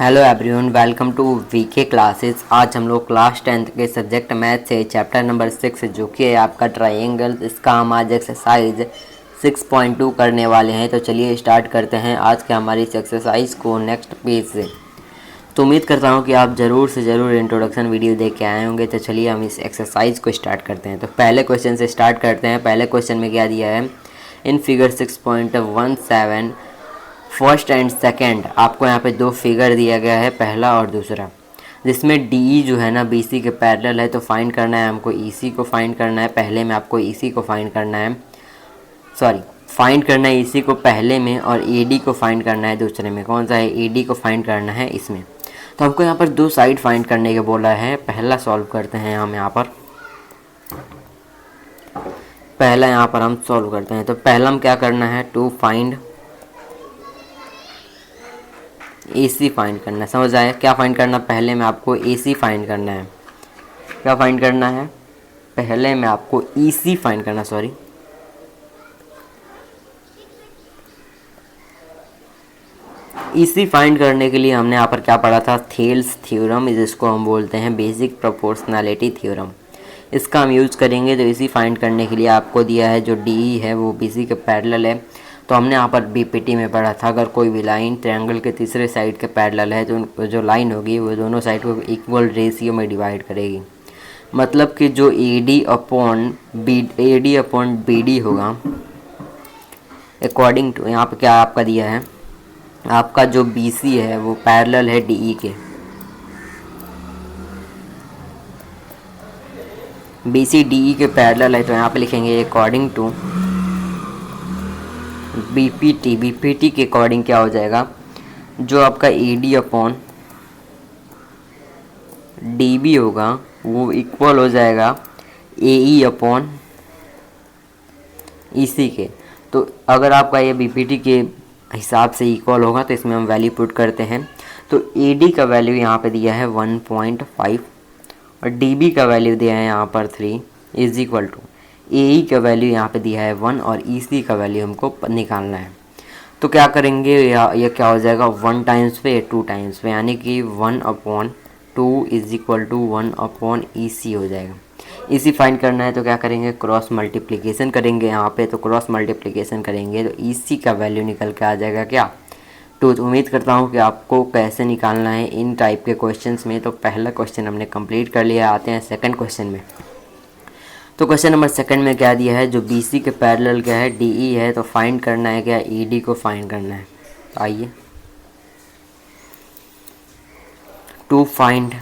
Hello everyone, welcome to VK classes. आज हम लोग क्लास 10th के सब्जेक्ट मैथ से चैप्टर नंबर 6 जो कि है आपका ट्रायंगल, इसका हम आज एक्सरसाइज 6.2 करने वाले हैं। तो चलिए स्टार्ट करते हैं आज के हमारी इस एक्सरसाइज को नेक्स्ट पेज से। तो उम्मीद करता हूँ कि आप ज़रूर से ज़रूर इंट्रोडक्शन वीडियो देख के आए होंगे। तो चलिए हम इस एक्सरसाइज को स्टार्ट करते हैं। तो पहले क्वेश्चन से स्टार्ट करते हैं। पहले क्वेश्चन में क्या दिया है, in figure 6.17 first and second आपको यहाँ पे दो फिगर दिया गया है, पहला और दूसरा, जिसमें डी जो है ना बीसी के पैरेलल है। तो फाइंड करना है हमको ईसी को फाइंड करना है। पहले में आपको ईसी को फाइंड करना है, फाइंड करना है ईसी को पहले में, और एडी को फाइंड करना है दूसरे में। कौन सा है, एडी को फाइंड करना है इसमें। तो हमको यहाँ पर दो साइड फाइंड करने के बोला है। पहला सॉल्व करते हैं हम यहाँ पर, पहला यहाँ पर हम सॉल्व करते हैं। तो पहला हम क्या करना है, टू फाइंड AC फाइंड करना है। समझ आया क्या फाइंड करना, पहले में आपको AC फाइंड करना है। क्या फाइंड करना है, पहले में आपको EC फाइंड करना, EC फाइंड करने के लिए हमने यहाँ पर क्या पढ़ा था, थेल्स थ्योरम, जिसको हम बोलते हैं बेसिक प्रोपोर्शनैलिटी थ्योरम। इसका हम यूज़ करेंगे। तो EC फाइंड करने के लिए आपको दिया है जो DE है वो BC के पैरेलल है। तो हमने यहाँ पर BPT में पढ़ा था, अगर कोई भी लाइन ट्रायंगल के तीसरे साइड के पैरेलल है तो जो लाइन होगी वो दोनों साइड को इक्वल रेशियो में डिवाइड करेगी। मतलब कि जो AD अपॉन BD होगा, अकॉर्डिंग टू यहाँ पे क्या आपका दिया है, आपका जो BC है वो पैरेलल है DE के। BC DE के पैरेलल है, तो यहाँ पे लिखेंगे अकॉर्डिंग टू BPT के अकॉर्डिंग क्या हो जाएगा, जो आपका AD अपॉन DB होगा वो इक्वल हो जाएगा AE अपॉन EC के। तो अगर आपका ये BPT के हिसाब से इक्वल होगा तो इसमें हम वैल्यू पुट करते हैं। तो AD का वैल्यू यहाँ पे दिया है 1.5 और DB का वैल्यू दिया है यहाँ पर 3 इज इक्वल टू AE का वैल्यू यहाँ पे दिया है 1 और EC का वैल्यू हमको निकालना है। तो क्या करेंगे, ये क्या हो जाएगा, 1 टाइम्स पे 2 टाइम्स पे, यानी कि 1/2 इज इक्वल टू 1/, EC हो जाएगा। EC फाइंड करना है तो क्या करेंगे, क्रॉस मल्टीप्लिकेशन करेंगे यहाँ पे। तो क्रॉस मल्टीप्लिकेशन करेंगे तो EC का वैल्यू निकल के आ जाएगा क्या, 2। तो उम्मीद करता हूँ कि आपको कैसे निकालना है इन टाइप के क्वेश्चंस में। तो पहला क्वेश्चन हमने कंप्लीट कर लिया। आते हैं सेकंड क्वेश्चन में। तो क्वेश्चन नंबर सेकंड में क्या दिया है, जो BC के पैरेलल क्या है, DE है। तो फाइंड करना है क्या, ED को फाइंड करना है। तो आइए, टू फाइंड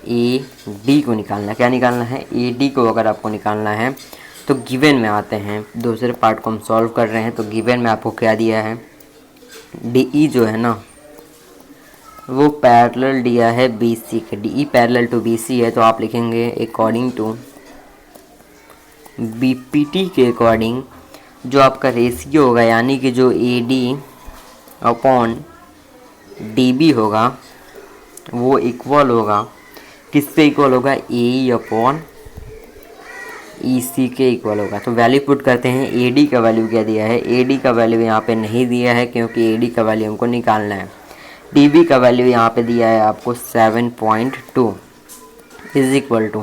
AD को निकालना है। क्या निकालना है, AD को अगर आपको निकालना है तो गिवन में आते हैं, दूसरे पार्ट को हम सॉल्व कर रहे हैं। तो गिवन में आपको क्या दिया है, DE जो है ना वो पैरेलल दिया है BC के। DE पैरेलल टू BC है, तो आप लिखेंगे अकॉर्डिंग टू BPT के अकॉर्डिंग जो आपका रेशियो होगा, यानी कि जो AD अपॉन DB होगा वो इक्वल होगा, किससे इक्वल होगा, AE अपॉन EC के इक्वल होगा। तो वैल्यू पुट करते हैं। AD का वैल्यू क्या दिया है, AD का वैल्यू यहाँ पे नहीं दिया है क्योंकि AD का वैल्यू हमको निकालना है। DB का वैल्यू यहाँ पे दिया है आपको 7.2 इज इक्वल टू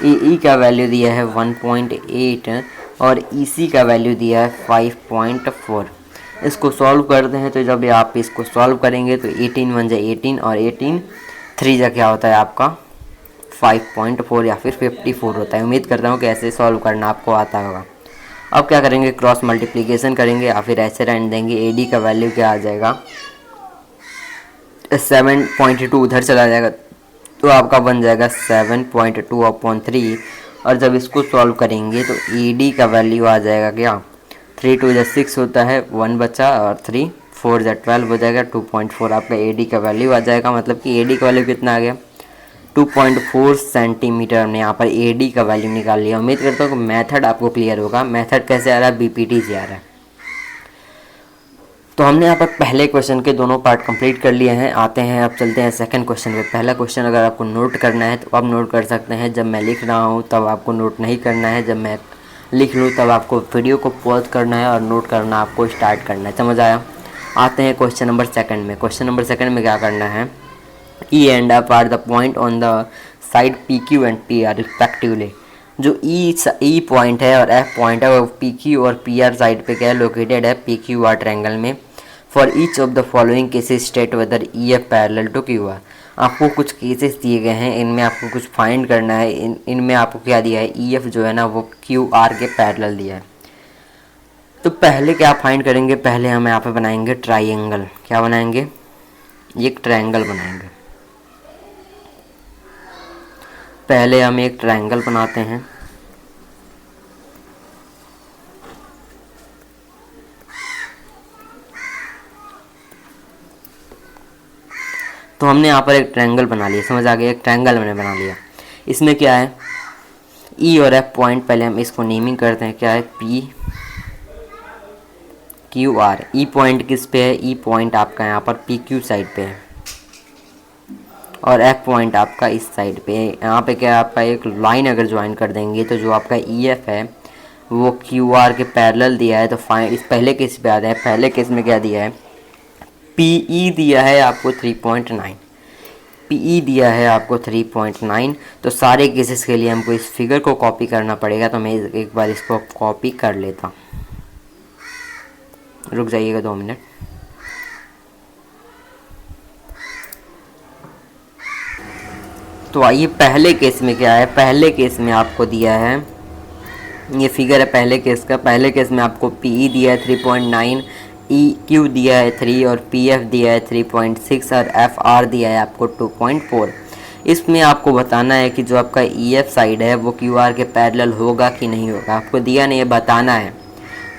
AE का वैल्यू दिया है 1.8 और EC का वैल्यू दिया है 5.4। इसको सॉल्व करते हैं। तो जब आप इसको सॉल्व करेंगे तो 18 1 जा 18 और 18 3 जा क्या होता है आपका 5.4 या फिर 54 होता है। उम्मीद करता हूँ कि ऐसे सॉल्व करना आपको आता होगा। अब क्या करेंगे, क्रॉस मल्टीप्लिकेशन करेंगे या फिर ऐसे रहने देंगे। AD का वैल्यू क्या आ जाएगा, 7.2 उधर चला जाएगा तो आपका बन जाएगा 7.2/3। और जब इसको सॉल्व करेंगे तो AD का वैल्यू आ जाएगा क्या, 3 2 6 होता है, 1 बचा, और 3 4 12 हो जाएगा, 2.4 आपका AD का वैल्यू आ जाएगा। मतलब कि AD का वैल्यू कितना आ गया, 2.4 सेंटीमीटर। हमने यहाँ पर AD का वैल्यू निकाल लिया। उम्मीद करता हूँ कि मेथड आपको क्लियर होगा। मेथड कैसे आ रहा है, BPT से आ रहा है। तो हमने यहाँ पर पहले क्वेश्चन के दोनों पार्ट कंप्लीट कर लिए हैं। आते हैं, अब चलते हैं सेकंड क्वेश्चन पे। पहला क्वेश्चन अगर आपको नोट करना है तो आप नोट कर सकते हैं, जब मैं लिख रहा हूँ तब आपको नोट नहीं करना है, जब मैं लिख लूँ तब आपको वीडियो को पॉज करना है और नोट करना आपको स्टार्ट करना है। समझ आया। आते हैं क्वेश्चन नंबर सेकंड में। क्वेश्चन नंबर सेकंड में क्या करना है, E and F are the point on the side P Q and P R respectively. जो ई पॉइंट है और एफ पॉइंट है वो पी क्यू और पी आर साइड पे क्या लोकेटेड है, पी क्यू आर ट्रायंगल में। For each of the following cases state whether E F parallel to Q R. आपको कुछ केसेस दिए गए हैं, इनमें आपको कुछ फाइंड करना है। इनमें आपको क्या दिया है, ई एफ जो है ना वो क्यू आर के पैरेलल दिया है। तो पहले क्या फाइंड करेंगे, पहले हम यहाँ पे बनाएंगे ट्राइंगल। क्या बनाएंगे, एक ट्रायंगल बनाएंगे। पहले हम एक ट्रायंगल बनाते हैं। तो हमने यहाँ पर एक ट्रायंगल बना लिया, समझ आ गया, एक ट्रायंगल मैंने बना लिया। इसमें क्या है, ई और एफ पॉइंट, पहले हम इसको नेमिंग करते हैं। क्या है, P Q are. E point किस पे है, ई पॉइंट आपका यहाँ पर पी क्यू साइड पे है और एफ पॉइंट आपका इस साइड पे है। यहाँ पे क्या है, आपका एक लाइन अगर ज्वाइन कर देंगे तो जो आपका ई एफ है वो क्यू आर के पैरेलल दिया है। तो फाइन इस पहले केस पे आते हैं। पहले केस में क्या दिया है, पी ई दिया है आपको 3.9, पी दिया है आपको 3.9। तो सारे केसेस के लिए हमको इस फिगर को कॉपी करना पड़ेगा। तो मैं एक बार इसको कॉपी कर लेता हूँ, रुक जाइएगा 2 मिनट। तो आइए पहले केस में क्या है, पहले केस में आपको दिया है, ये फिगर है पहले केस का। पहले केस में आपको पी ई दिया है 3.9, ई क्यू दिया है 3 और पी एफ दिया है 3.6 और एफ आर दिया है आपको 2.4। इसमें आपको बताना है कि जो आपका ई एफ साइड है वो क्यू आर के पैरेलल होगा कि नहीं होगा, आपको दिया नहीं है, बताना है।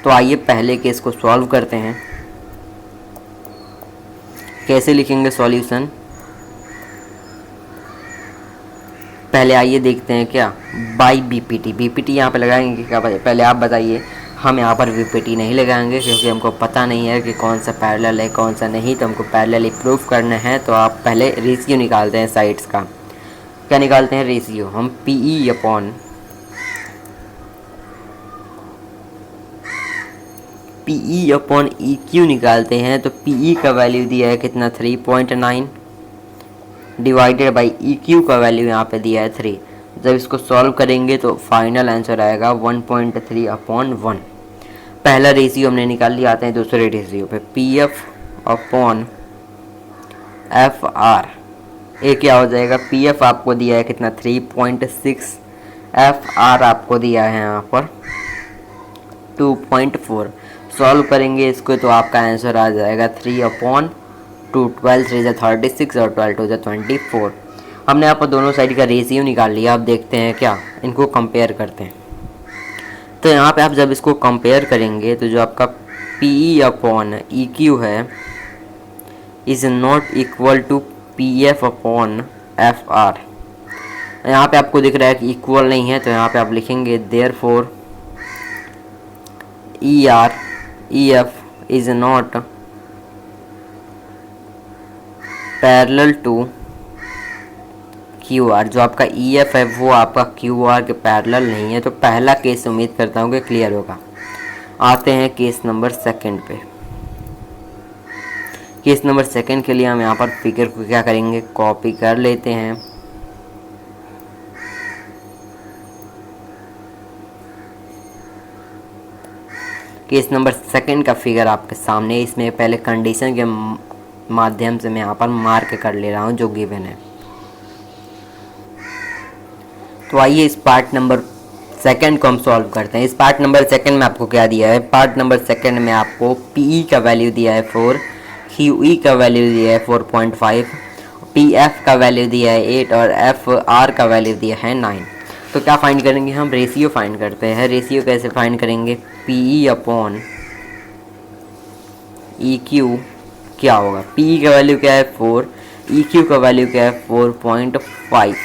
तो आइए पहले केस को सॉल्व करते हैं। कैसे लिखेंगे सॉल्यूशन, पहले आइए देखते हैं क्या, बाई बीपीटी। बीपीटी यहाँ पे लगाएंगे क्या, पहले आप बताइए। हम यहाँ पर बीपीटी नहीं लगाएंगे क्योंकि हमको पता नहीं है कि कौन सा पैरेलल है कौन सा नहीं। तो हमको पैरेलल प्रूफ करना है। तो आप पहले रेशियो निकालते हैं साइड्स का। क्या निकालते हैं, रेशियो। हम P E upon E Q निकालते हैं। तो पी ई का वैल्यू दिया है कितना, 3.9 डिवाइडेड बाई ई क्यू का वैल्यू यहाँ पे दिया है 3। जब इसको सॉल्व करेंगे तो फाइनल आंसर आएगा 1.3/1। पहला रेशियो हमने निकाल लिया। आते हैं दूसरे रेशियो पे, P F upon F are. ये क्या हो जाएगा, पी एफ आपको दिया है कितना, 3.6, एफ आर आपको दिया है यहाँ पर 2.4। सॉल्व करेंगे इसको तो आपका आंसर आ जाएगा 3/2। 12 3 36 और 12 2 24। हमने यहाँ पर दोनों साइड का रेशियो निकाल लिया। अब देखते हैं क्या, इनको कंपेयर करते हैं। तो यहाँ पे आप जब इसको कंपेयर करेंगे तो जो आपका P E upon E Q है is not equal to P F upon F R. यहाँ पे आपको दिख रहा है कि इक्वल नहीं है। तो यहाँ पे आप लिखेंगे therefore E R E F is not parallel to Q R. जो आपका ई एफ है वो आपका क्यू आर के पैरेलल नहीं है। तो पहला केस उम्मीद करता हूँ कि क्लियर होगा। आते हैं केस नंबर सेकंड पे। केस नंबर सेकंड के लिए हम यहाँ पर फिगर को क्या करेंगे, कॉपी कर लेते हैं। केस नंबर सेकंड का फिगर आपके सामने। इसमें पहले कंडीशन के माध्यम से मैं यहाँ पर मार्क कर ले रहा हूँ जो गिवन है। तो आइए इस पार्ट नंबर सेकंड को हम सॉल्व करते हैं। इस पार्ट नंबर सेकंड में आपको क्या दिया है, पार्ट नंबर सेकंड में आपको पी ई का वैल्यू दिया है 4, क्यू ई का वैल्यू दिया है 4.5, पी एफ का वैल्यू दिया है 8 और एफ आर का वैल्यू दिया है 9। तो क्या फाइंड करेंगे हम, रेशियो फाइंड करते हैं। रेशियो कैसे फाइंड करेंगे, P E upon E Q क्या होगा, पी ई का वैल्यू क्या है 4, ई क्यू का वैल्यू क्या है 4.5।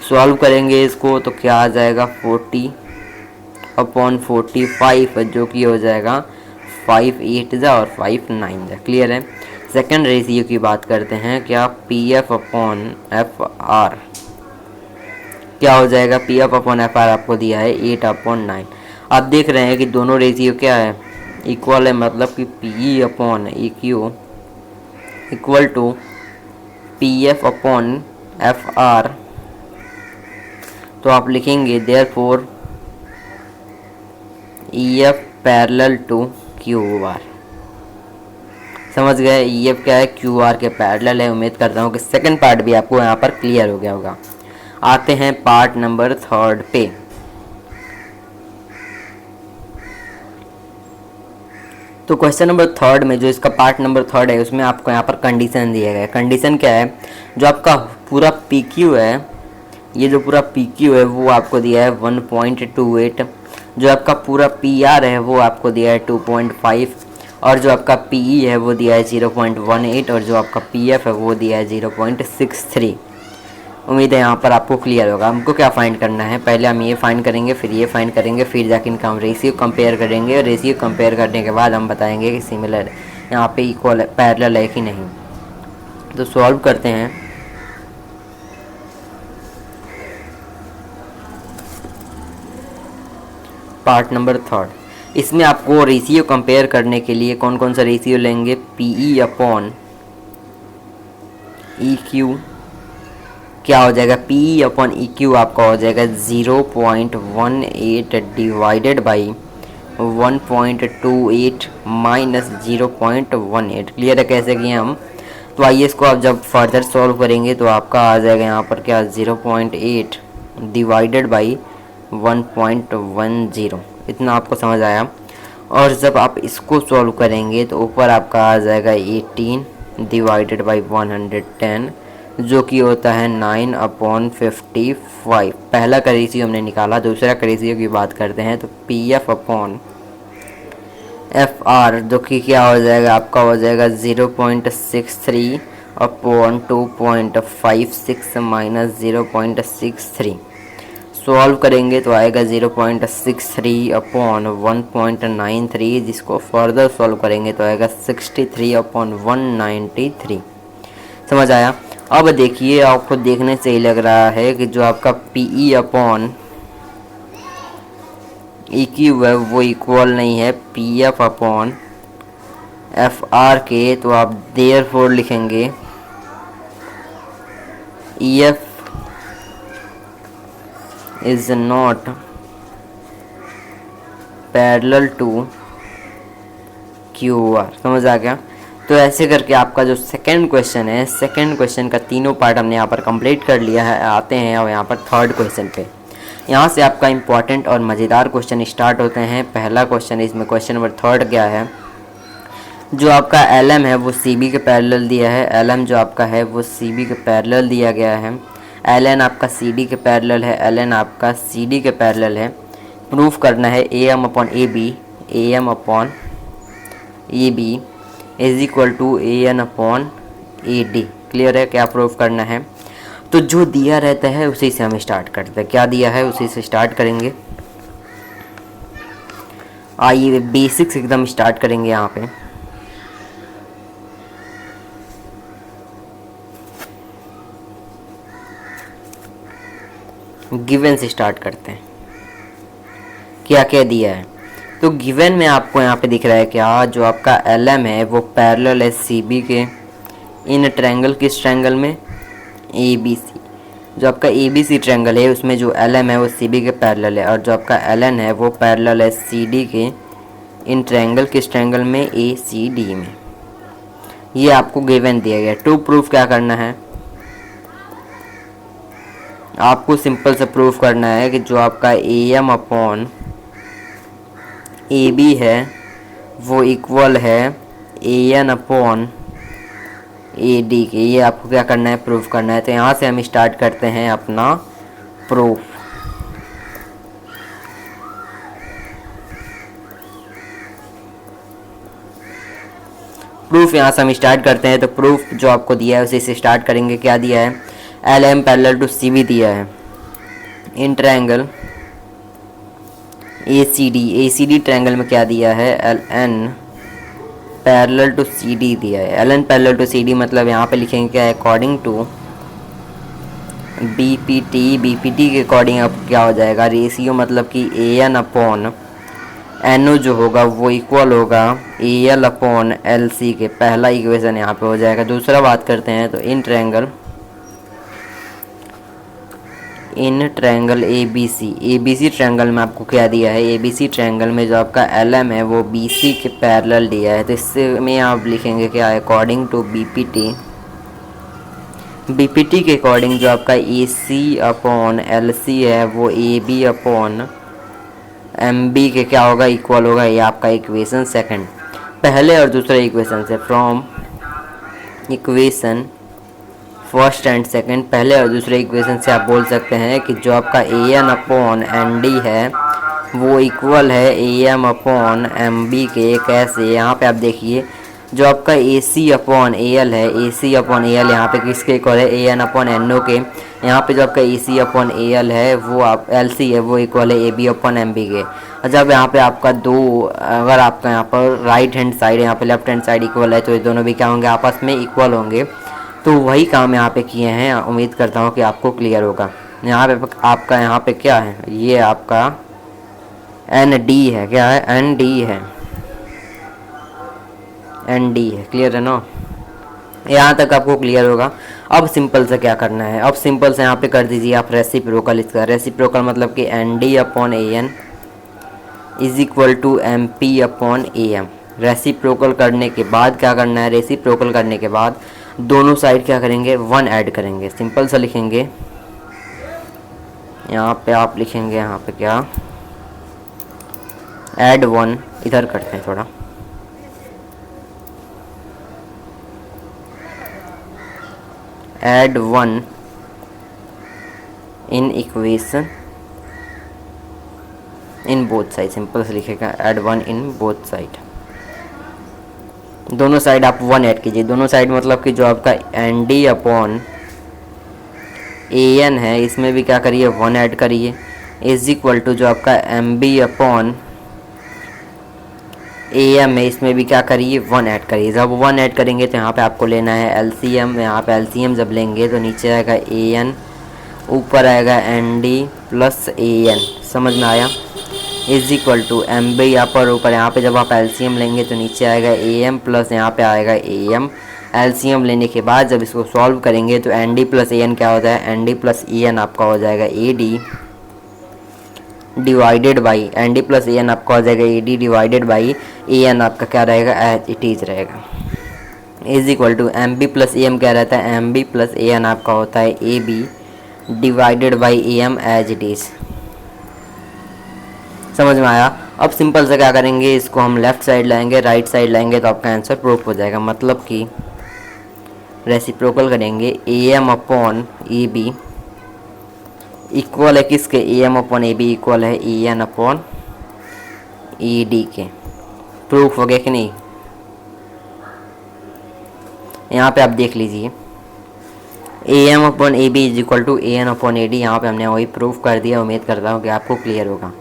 सॉल्व करेंगे इसको तो क्या आ जाएगा 40/45 जो कि हो जाएगा 5 8 जा और 5 9 जा। क्लियर है। सेकंड रेशियो की बात करते हैं। क्या P F upon F are क्या हो जाएगा, P F upon F are आपको दिया है 8/9। आप देख रहे हैं कि दोनों रेशियो क्या है, इक्वल है मतलब कि P E upon E Q equal to P F upon F R, तो आप लिखेंगे therefore E F parallel to Q R. समझ गए, ई एफ क्या है, क्यू आर के पैरेलल है। उम्मीद करता हूँ कि सेकंड पार्ट भी आपको यहाँ पर क्लियर हो गया होगा। आते हैं पार्ट नंबर 3 पे। तो क्वेश्चन नंबर 3 में जो इसका पार्ट नंबर 3 है उसमें आपको यहाँ पर कंडीशन दिया गया है। कंडीशन क्या है, जो आपका पूरा पी क्यू है, ये जो पूरा पी क्यू है वो आपको दिया है 1.28, जो आपका पूरा पी आर है वो आपको दिया है 2.5, और जो आपका पी ई है वो दिया है 0.18, और जो आपका पी एफ है वो दिया है 0.63। उम्मीद है यहाँ पर आपको क्लियर होगा। हमको क्या फाइंड करना है, पहले हम ये फाइंड करेंगे, फिर ये फाइंड करेंगे, फिर जाके इनका हम रेशियो कंपेयर करेंगे, और रेशियो कंपेयर करने के बाद हम बताएंगे कि सिमिलर यहाँ पे इक्वल पैरेलल है कि नहीं। तो सॉल्व करते हैं। पार्ट नंबर 3, इसमें आपको रेशियो कंपेयर करने के लिए कौन कौन सा रेशियो लेंगे, P E upon E Q क्या हो जाएगा, P E upon E Q आपका हो जाएगा 0.18 डिवाइडेड बाई 1.28 माइनस 0.18। क्लियर है कैसे किए हम। तो आइए इसको आप जब फर्दर सॉल्व करेंगे तो आपका आ जाएगा यहाँ पर क्या 0.8 डिवाइडेड बाई 1.10, इतना आपको समझ आया। और जब आप इसको सॉल्व करेंगे तो ऊपर आपका आ जाएगा 18 डिवाइडेड बाई 110, जो कि होता है 9/55। पहला का रेशियो हमने निकाला। दूसरा का रेशियो की बात करते हैं तो P F upon F are, जो कि क्या हो जाएगा, आपका हो जाएगा 0.63 अपॉन 2.56 माइनस 0.63। सॉल्व करेंगे तो आएगा 0.63 अपॉन 1.93, जिसको फर्दर सॉल्व करेंगे तो आएगा 63 अपॉन 193। समझ आया। अब देखिए, आपको देखने से ही लग रहा है कि जो आपका P E upon E Q है वो इक्वल नहीं है P F upon F R के। तो आप देयरफॉर लिखेंगे E F is not parallel to Q R. समझ आ गया। तो ऐसे करके आपका जो सेकंड क्वेश्चन है, सेकंड क्वेश्चन का तीनों पार्ट हमने यहाँ पर कंप्लीट कर लिया है। आते हैं अब यहाँ पर थर्ड क्वेश्चन पे। यहाँ से आपका इंपॉर्टेंट और मज़ेदार क्वेश्चन स्टार्ट होते हैं। पहला क्वेश्चन, इसमें क्वेश्चन नंबर 3 क्या है, जो आपका एल एम है वो सी बी के पैरेलल दिया है। एल एम जो आपका है वो सी बी के पैरेलल दिया गया है। एल एन आपका सी डी के पैरेलल है। एल एन आपका सी डी के पैरेलल है। प्रूफ करना है A M upon A B, A M upon A B is equal to A N upon A D. Clear है, क्या प्रूफ करना है। तो जो दिया रहता है उसी से हम स्टार्ट करते हैं। क्या दिया है उसी से स्टार्ट करेंगे। आइए बेसिक्स एकदम स्टार्ट करेंगे। यहाँ पे गिवन से स्टार्ट करते हैं। क्या क्या दिया है, तो गिवन में आपको यहाँ पे दिख रहा है क्या, जो आपका एल एम है वो पैरेलल है सी बी के इन ट्रायंगल, किस ट्रायंगल में, ए बी सी। जो आपका ए बी सी ट्रायंगल है उसमें जो एल एम है वो सी बी के पैरेलल है, और जो आपका एल एन है वो पैरेलल है सी डी के इन ट्रायंगल, किस ट्रायंगल में, ए सी डी में। ये आपको गिवन दिया गया। टू प्रूफ क्या करना है, आपको सिंपल से प्रूफ करना है कि जो आपका A M upon A B है वो इक्वल है A N upon A D के। ये आपको क्या करना है, प्रूफ करना है। तो यहाँ से हम स्टार्ट करते हैं अपना प्रूफ। प्रूफ यहाँ से हम स्टार्ट करते हैं। तो प्रूफ जो आपको दिया है उसी से स्टार्ट करेंगे। क्या दिया है, L M parallel to C B दिया है in triangle A C D triangle में क्या दिया है, L N parallel to C D दिया है। L N parallel to C D मतलब यहाँ पे लिखेंगे क्या है, according to B P T के अकॉर्डिंग अब क्या हो जाएगा, रेशियो मतलब कि A N upon N O जो होगा वो इक्वल होगा ए एल अपॉन एल सी के। पहला इक्वेशन यहाँ पे हो जाएगा। दूसरा बात करते हैं तो in triangle A B C triangle में आपको क्या दिया है, ए बी सी ट्रायंगल में जो आपका एल एम है वो बी सी के पैरेलल दिया है। तो इससे में आप लिखेंगे क्या, according to B P T के अकॉर्डिंग जो आपका A C upon L C है वो A B upon M B के क्या होगा, इक्वल होगा। ये आपका इक्वेशन सेकंड पहले और दूसरे इक्वेशन से, from equation first and second, पहले और दूसरे इक्वेशन से आप बोल सकते हैं कि जो आपका A N upon N D है वो इक्वल है A M upon M B के। कैसे, यहाँ पे आप देखिए जो आपका A C upon A L है, ए सी अपॉन ए एल यहाँ पे किसके इक्वल है, ए एन अपॉन एन ओ के। यहाँ पे जो आपका A C upon A L है वो आप एल सी है वो इक्वल है A B upon M B के। जब यहाँ पे आपका दो, अगर आपका यहाँ पर राइट हैंड साइड यहाँ पे लेफ्ट हैंड साइड इक्वल है तो ये दोनों भी क्या होंगे, आपस में इक्वल होंगे। तो वही काम यहाँ पे किए हैं। उम्मीद करता हूँ कि आपको क्लियर होगा। यहाँ पे आपका यहाँ पे क्या है, ये आपका एन डी है, क्या है, एन डी है, एन डी है। क्लियर है ना, यहाँ तक आपको क्लियर होगा। अब सिंपल से क्या करना है, अब सिंपल से यहाँ पे कर दीजिए आप रेसिप्रोकल। इसका रेसिप्रोकल मतलब कि N D upon A N is equal to M P upon A M. Reciprocal करने के बाद क्या करना है, रेसिप्रोकल करने के बाद दोनों साइड क्या करेंगे, 1 ऐड करेंगे। सिंपल सा लिखेंगे, यहाँ पे आप लिखेंगे यहाँ पे क्या, ऐड 1। इधर करते हैं थोड़ा, add 1 in equation in both side. Simple से लिखेगा ऐड 1 इन बोथ साइड। दोनों साइड आप 1 ऐड कीजिए। दोनों साइड मतलब कि जो आपका N D upon A N है इसमें भी क्या करिए, 1 ऐड करिए, इज इक्वल टू जो आपका M B upon A M है इसमें भी क्या करिए, 1 ऐड करिए। जब 1 ऐड करेंगे तो यहाँ पे आपको लेना है एल सी एम। यहाँ पे एल सी एम जब लेंगे तो नीचे आएगा ए एन, ऊपर आएगा N D plus A N. समझ में आया, is equal to M B यहाँ पर ऊपर, यहाँ पे जब आप एलसीएम लेंगे तो नीचे आएगा ए एम प्लस यहाँ पे आएगा ए एम। एलसीएम लेने के बाद जब इसको सॉल्व करेंगे तो N D plus A N क्या होता है, N D plus E N आपका हो जाएगा A D divided by, N D plus A N आपका हो जाएगा A D divided by A N आपका क्या रहेगा, एज इट इज रहेगा। Is equal to M B plus A M क्या रहता है, M B plus A N आपका होता है A B divided by A M as it is. समझ में आया। अब सिंपल से क्या करेंगे, इसको हम लेफ्ट साइड लाएंगे, राइट साइड लाएंगे तो आपका आंसर प्रूफ हो जाएगा। मतलब कि रेसिप्रोकल करेंगे A M upon A B equal है किसके, A M upon A B equal है A N upon A D के। प्रूफ हो गया कि नहीं। यहाँ पे आप देख लीजिए A M upon A B is equal to A N upon A D. यहाँ पे हमने वही प्रूफ कर दिया। उम्मीद करता हूँ कि आपको क्लियर होगा।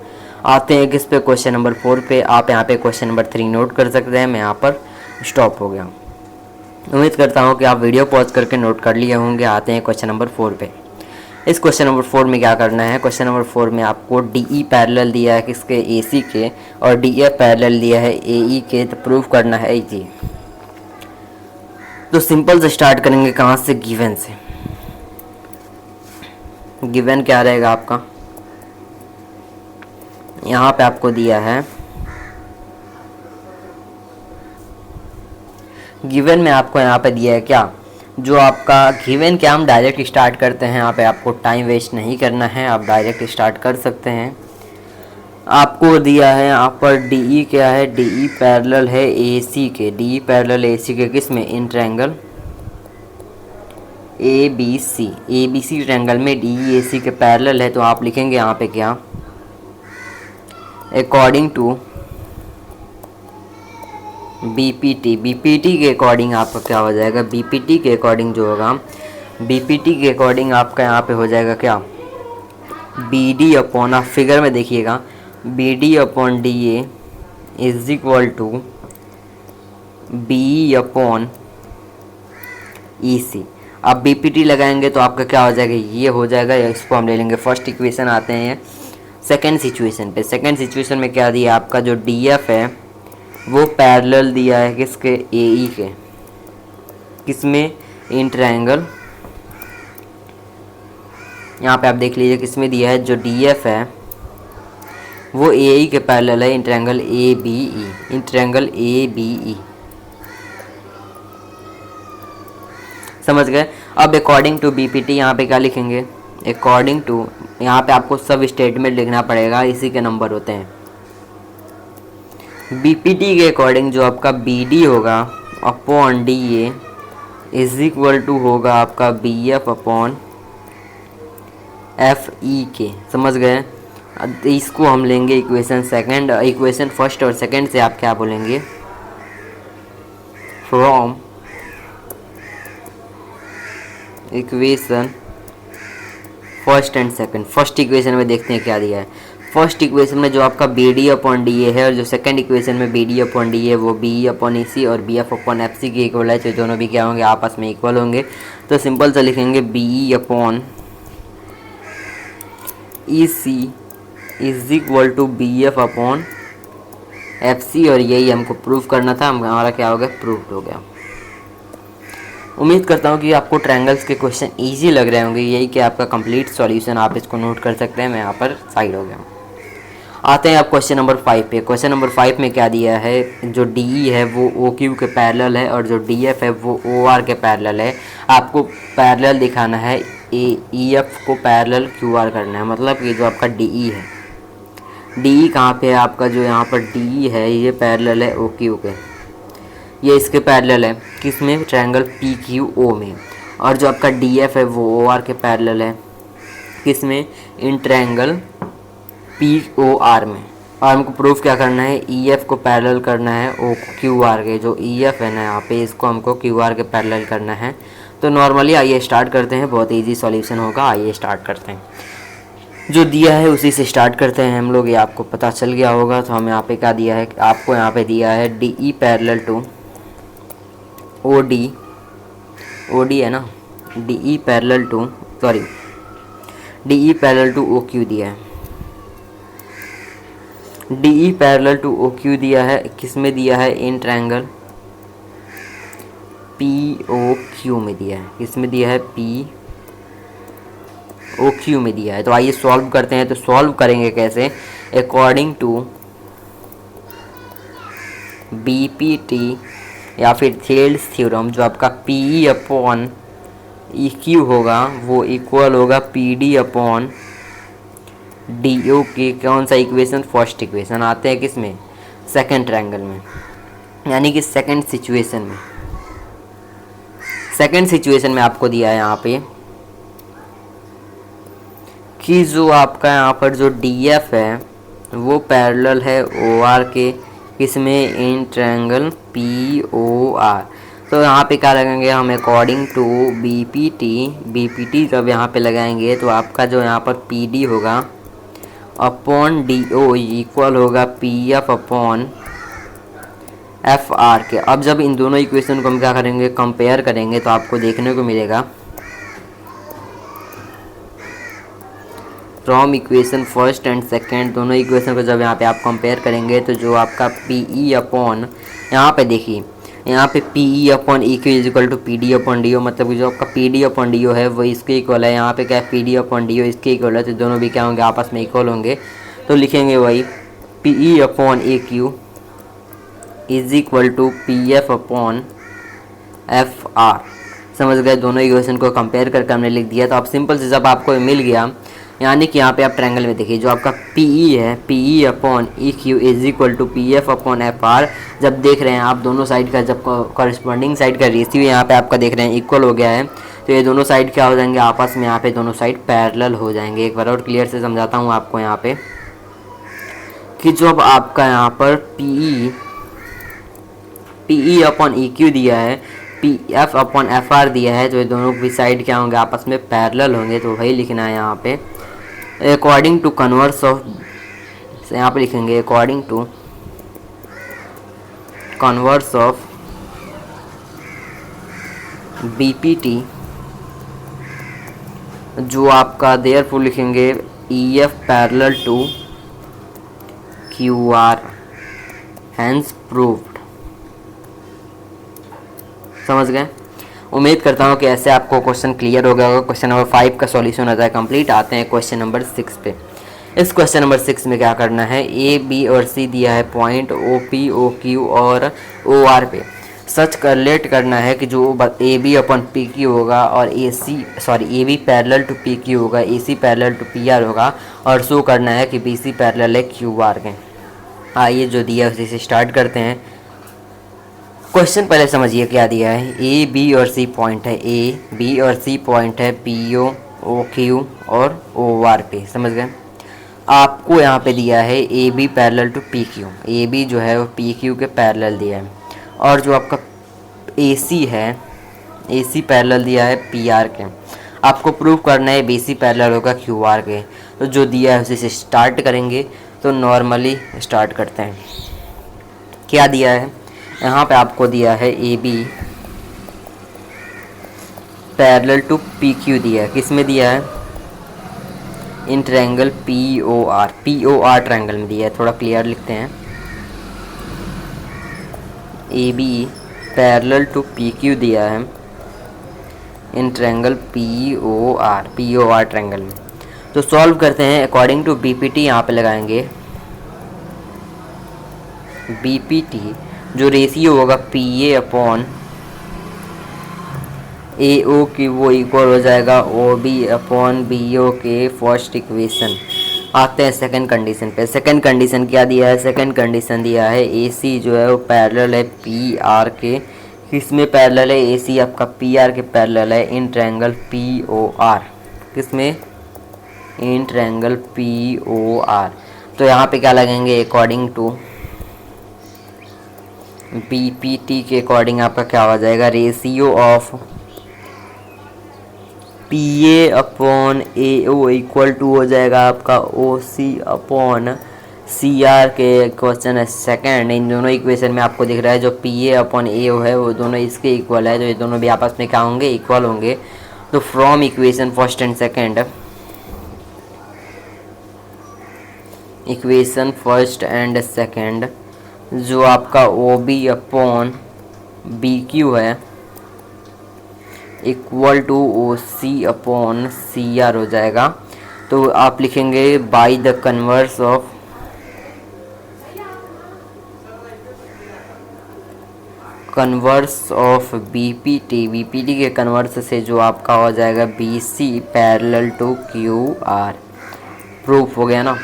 आते हैं किस पे, क्वेश्चन नंबर 4 पे। आप यहाँ पे क्वेश्चन नंबर 3 नोट कर सकते हैं। मैं यहाँ पर स्टॉप हो गया। उम्मीद करता हूँ कि आप वीडियो पॉज करके नोट कर लिए होंगे। आते हैं क्वेश्चन नंबर 4 पे। इस क्वेश्चन नंबर 4 में क्या करना है, क्वेश्चन नंबर 4 में आपको डी ई पैरेलल दिया है किसके, ए सी के, और डी एफ पैरेलल दिया है ए ई के। तो प्रूफ करना है जी। तो सिंपल से स्टार्ट करेंगे कहाँ से, गिवन से। गिवन क्या रहेगा आपका, यहाँ पे आपको दिया है, गिवन में आपको यहाँ पे दिया है क्या, जो आपका गिवन क्या, हम डायरेक्ट स्टार्ट करते हैं। यहाँ पे आपको टाइम वेस्ट नहीं करना है, आप डायरेक्ट स्टार्ट कर सकते हैं। आपको दिया है यहाँ पर डी ई क्या है, डी ई पैरेलल है ए सी के, डी ई पैरेलल ए सी के किस में, in triangle A B C triangle में डी ई ए सी के पैरेलल है। तो आप लिखेंगे यहाँ पे क्या, अकॉर्डिंग टू बीपीटी के अकॉर्डिंग आपका क्या हो जाएगा, बीपीटी के अकॉर्डिंग जो होगा, बीपीटी के अकॉर्डिंग आपका यहाँ पे हो जाएगा क्या, बी डी अपॉन, आप फिगर में देखिएगा, B D upon D A is equal to B upon E C. आप बीपीटी लगाएंगे तो आपका क्या हो जाएगा, ये हो जाएगा। इसको हम ले लेंगे फर्स्ट इक्वेशन। आते हैं सेकेंड सिचुएशन पे। सेकेंड सिचुएशन में क्या दिया, आपका जो डी एफ है वो पैरेलल दिया है किसके, ए ई के, किसमें, इन ट्रायंगल, यहाँ पे आप देख लीजिए किसमें दिया है, जो डी एफ है वो ए ई के पैरेलल है in triangle A B E, in triangle A B E. समझ गए। अब अकॉर्डिंग टू बीपीटी यहाँ पे क्या लिखेंगे, अकॉर्डिंग टू, यहाँ पे आपको सब स्टेटमेंट लिखना पड़ेगा, इसी के नंबर होते हैं। बीपीटी के अकॉर्डिंग जो आपका बीडी होगा upon D A is equal to होगा आपका B F upon F E के। समझ गए। इसको हम लेंगे इक्वेशन सेकंड, इक्वेशन फर्स्ट और सेकंड से आप क्या बोलेंगे, from equation first and second. First equation में देखते हैं क्या दिया है। फर्स्ट इक्वेशन में जो आपका B D upon D A है और जो सेकंड इक्वेशन में B D upon D A वो बी अपॉन ई सी और B F upon F C के इक्वल है, तो दोनों भी क्या होंगे, आपस में इक्वल होंगे। तो सिंपल से लिखेंगे B upon E C is equal to B F upon F C, और यही हमको प्रूव करना था, हमारा क्या हो गया, प्रूव हो गया। उम्मीद करता हूँ कि आपको ट्रायंगल्स के क्वेश्चन इजी लग रहे होंगे। यही कि आपका कंप्लीट सॉल्यूशन, आप इसको नोट कर सकते हैं। मैं यहाँ पर साइड हो गया। आते हैं आप क्वेश्चन नंबर 5 पे। क्वेश्चन नंबर 5 में क्या दिया है, जो डी है वो ओ क्यू के पैरेलल है और जो डी एफ है वो ओ आर के पैरेलल है। आपको पैरेलल दिखाना है, ए ई एफ को पैरेलल क्यू आर करना है। मतलब कि जो आपका डी ई है, डी ई कहाँ पे है, आपका जो यहाँ पर डी ई है ये पैरेलल है ओ क्यू के, ये इसके पैरेलल है किसमें, ट्रायंगल पी क्यू ओ में। और जो आपका डी एफ है वो ओ आर के पैरेलल है किसमें, in triangle P O R में। और हमको प्रूफ क्या करना है, ई एफ को पैरेलल करना है ओ क्यू आर के। जो ई एफ है ना यहाँ पे, इसको हमको क्यू आर के पैरेलल करना है। तो नॉर्मली आइए स्टार्ट करते हैं, बहुत इजी सॉल्यूशन होगा। आइए स्टार्ट करते हैं, जो दिया है उसी से स्टार्ट करते हैं हम लोग। ये आपको पता चल गया होगा। तो हम यहाँ पे क्या दिया है, आपको यहाँ पे दिया है D E parallel to O D, O D है ना, D E parallel to, sorry D E parallel to O Q दिया है। D E parallel to O Q दिया है, किस में दिया है, in triangle P O Q में दिया है। किस में दिया है, पी ओ क्यू में दिया है। तो आइए सॉल्व करते हैं। तो सॉल्व करेंगे कैसे, according to B P T या फिर थेल्स थ्योरम, जो आपका P E upon E Q होगा वो इक्वल होगा P D upon D O की। कौन सा इक्वेशन, फर्स्ट इक्वेशन। आते हैं किस में, सेकंड ट्रायंगल में, यानी कि सेकंड सिचुएशन में। सेकंड सिचुएशन में आपको दिया है यहाँ पे कि जो आपका यहाँ पर जो डी एफ है वो पैरेलल है ओ आर के, किसमें, in triangle P O R. तो यहाँ पे क्या लगाएंगे हम, according to B P T जब यहाँ पे लगाएंगे तो आपका जो यहाँ पर पी डी होगा अपॉन डी ओ इक्वल होगा P F upon F R के। अब जब इन दोनों इक्वेशन को हम क्या करेंगे, कंपेयर करेंगे, तो आपको देखने को मिलेगा from equation first and second, दोनों इक्वेशन को जब यहाँ पे आप कंपेयर करेंगे तो जो आपका पी ई अपॉन, यहाँ पे देखिए यहाँ पे P E upon E Q is equal to P D upon D O, मतलब कि जो आपका P D upon D O है वो इसके इक्वल है। यहाँ पे क्या है, P D upon D O इसके इक्वल है। तो दोनों भी क्या होंगे, आपस में इक्वल होंगे। तो लिखेंगे वही P E upon A Q is equal to P F upon F R. समझ गए। दोनों इक्वेशन को कंपेयर करके हमने लिख दिया। तो आप सिंपल से जब आपको मिल गया, यानी कि यहाँ पे आप ट्रायंगल में देखिए जो आपका पी ई है, P E upon E Q is equal to P F upon F R. जब देख रहे हैं आप दोनों साइड का, जब कॉरस्पॉन्डिंग साइड का रेशियो यहाँ पे आपका देख रहे हैं इक्वल हो गया है, तो ये दोनों साइड क्या हो जाएंगे, आपस में यहाँ पे दोनों साइड पैरेलल हो जाएंगे। एक बार और क्लियर से समझाता हूँ आपको यहाँ पे कि जब आपका यहाँ पर P E upon E Q दिया है, P F upon F are दिया है, तो ये दोनों भी साइड क्या होंगे, आपस में पैरेलल होंगे। तो वही लिखना है यहाँ पे अकॉर्डिंग टू कन्वर्स ऑफ, यहाँ पे लिखेंगे according to converse of BPT, जो आपका देयरफॉर लिखेंगे EF parallel to QR, hence proved. समझ गए? उम्मीद करता हूँ कि ऐसे आपको क्वेश्चन क्लियर हो गया होगा। क्वेश्चन नंबर 5 का सॉल्यूशन होता है कंप्लीट। आते हैं क्वेश्चन नंबर 6 पे। इस क्वेश्चन नंबर 6 में क्या करना है, A, B और C दिया है पॉइंट OP, OQ और OR पे सच करलेट करना है कि जो AB अपन PQ होगा और AB पैरेलल टू PQ होगा, AC पैरेलल टू PR होगा, और शो करना है कि BC पैरेलल है QR के। आइए जो दिया है उसी से स्टार्ट करते हैं। क्वेश्चन पहले समझिए क्या दिया है। A, B और C पॉइंट है, A, B और C पॉइंट है PO, OQ और OR पे। समझ गए? आपको यहाँ पे दिया है AB parallel to PQ, AB जो है वो PQ के पैरेलल दिया है, और जो आपका AC है, AC पैरेलल दिया है PR के। आपको प्रूव करना है BC पैरेलल होगा QR के। तो जो दिया है उसी से स्टार्ट करेंगे। तो नॉर्मली स्टार्ट करते हैं। क्या दिया है यहाँ पे, आपको दिया है AB पैरेलल टू PQ दिया है। किस में दिया है? इन ट्रायंगल POR ट्रायंगल में दिया है। थोड़ा क्लियर लिखते हैं। AB पैरेलल टू PQ दिया है इन ट्रायंगल POR ट्रायंगल में। तो सॉल्व करते हैं अकॉर्डिंग टू BPT। यहाँ पे लगाएंगे BPT, जो रेशियो होगा PA अपॉन AO की वो इक्वल हो जाएगा OB अपॉन BO के फर्स्ट इक्वेशन। आते हैं सेकंड कंडीशन पे। सेकंड कंडीशन क्या दिया है? सेकंड कंडीशन दिया है AC जो है वो पैरेलल है PR के। किसमें पैरेलल है? AC आपका PR के पैरेलल है इन ट्रायंगल POR। किसमें? In triangle POR। तो यहाँ पे क्या लगेंगे? अकॉर्डिंग टू BPT के अकॉर्डिंग आपका क्या हो जाएगा? Ratio of PA upon AO equal to हो जाएगा आपका OC अपॉन CR के। क्वेश्चन है सेकंड। इन दोनों इक्वेशन में आपको दिख रहा है जो PA अपॉन AO है वो दोनों इसके इक्वल है, तो ये दोनों भी आपस में क्या होंगे? इक्वल होंगे। तो from equation first and second, equation first and second, जो आपका OB अपॉन BQ है equal to OC upon CR हो जाएगा। तो आप लिखेंगे by the converse of BPT के कन्वर्स से जो आपका हो जाएगा BC parallel to QR। Proof हो गया ना?